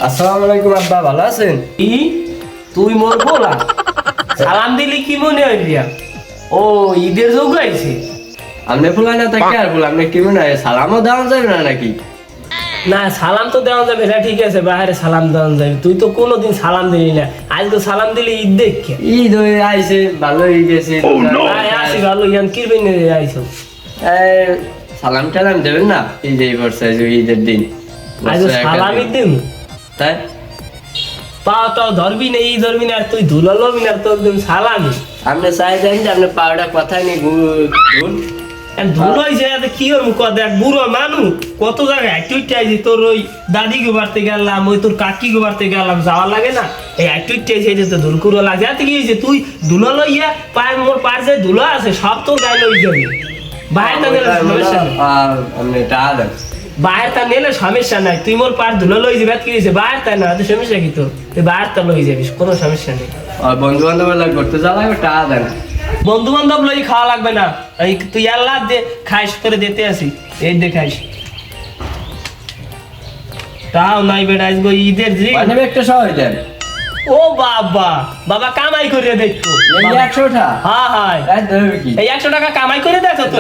আসসালামু আলাইকুম আব্বা, ভালো আছেন? ই তুই মোর বলা সালাম দিলি কি মনে হয় রিয়া? ও ঈদের যোগ আইছে। আপনি ফুলাই না থাকে আর বলে আপনি কি মনে হয় সালামও দেওয়া যাবে না নাকি? না সালাম তো দেওয়া যাবে, এটা ঠিক আছে, বাইরে সালাম দেওয়া যাবে। তুই তো কোনোদিন সালাম দিলি না, আজ তো সালাম দিলি ঈদ দেখে। ঈদ হয়ে আইছে, ভালোই গেছে। আসি ভালো ইয়ান কি বেনে আইছো? সালাম টালাম দেবেন না? ঈদ বর্ষা ঈদের দিন আজ সালামই দিন তাই পাওটাও ধরবি না, এই ধরবি না, আর তুই ধুলো লবি না, তোর দিন সালামি। আপনি চাই দেন যে আপনি পাউডার কথা নেই ধুলো হয়েছে এতে কি ওর মুখ দেখ, বুড়ো মানুষ কত জায়গায় টুইটে আইছি। তোর ওই দাদি গোবারতে গেলাম, ওই তোর কাকি গোবারতে গেলাম, যাওয়া লাগে না? এই টুইটে আইছে তো ধুল কুড়ো লাগে। এতে কি হয়েছে? তুই ধুলো লইয়া পায়ের মোর পায়ের যে ধুলো আছে সব তোর গায়ে লই যাবি। বাইরে নিলে সমস্যা নেই, আপনি টাকা দেন। বাইরে তা নিলে সমস্যা নাই। তুই মোর পায়ের ধুলো লই যাবি, কি হয়েছে? বাইরে তাই না, সমস্যা কি তোর? তুই বাইরে তা লই যাবি, কোনো সমস্যা নেই। বন্ধু বান্ধব ঘুরতে যাওয়া লাগবে, টাকা দেন। বন্ধু বান্ধব লই খাওয়া লাগবে না, এই তুই আল্লাহ দে খাইস, করে দিতে আসি, এই দে খাইস। তাও নাই বেটা, আজকে ঈদের দিন। মানে একটা সবাই দেন। ও বাবা, বাবা কামাই করে দেখো। 100 টাকা? হ্যাঁ হ্যাঁ, এই 100 টাকা কামাই করে দেখো তো।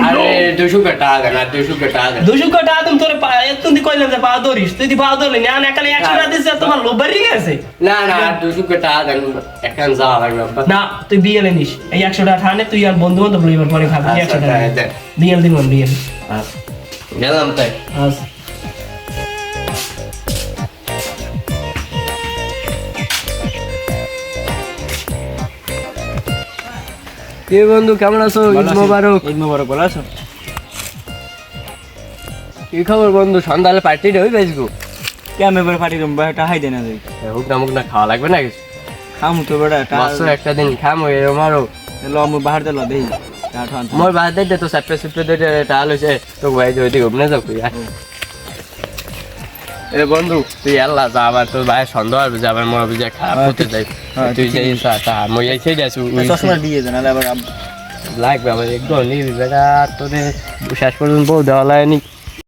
আরে 200 টাকা দেন, আর 200 টাকা দেন। 200 টাকা তুমি তোর তুই কইলাম যে পাও ধরিস, তুই পাও ধরলি না, একালে 100 টাকা দিছিস, তোমার লোভ বাড়ি গেছে। না না, 200 টাকা দেন, এখন যাওয়া লাগবে। না তুই বিয়ে নিস, এই 100 টাকা ঠানে তুই আর বন্ধু বান্ধব লইবার পরে খাবি। 100 টাকা দেন, বিয়ে দিব, বিয়ে গেলাম তাই। আচ্ছা। কি বন্ধু, কেমন আছো? ঈদ মোবারক। ঈদ মোবারক, ভালো আছো? কি খবর বন্ধু? সন্ধ্যালে পার্টিটা হই বেসবো কেমন এবার পার্টি রুম বা টাহাই দেনা যাই হুক না মুখ না খাওয়া লাগবে না কিছু? খামু তো বেটা বছর একটা দিন খামো এরমারও। ল মু বাহার দেল দেই মোর বাদ দে তো সাপে সুপে দে টাল হইছে তো ভাই যদি ঘুমনে যাও কই। এ বন্ধু তুই আল্লাহ যা, আবার তোর ভাই সন্দেহ হবে যে আবার মোর বুঝে খারাপ হতে যাই। তুই যে তা মই এই সেই যাস চশমা দিয়ে দেন, আবার লাগবে আমার একদম নিবি বেটা, তোদের শেষ পর্যন্ত বউ দেওয়া লাগেনি।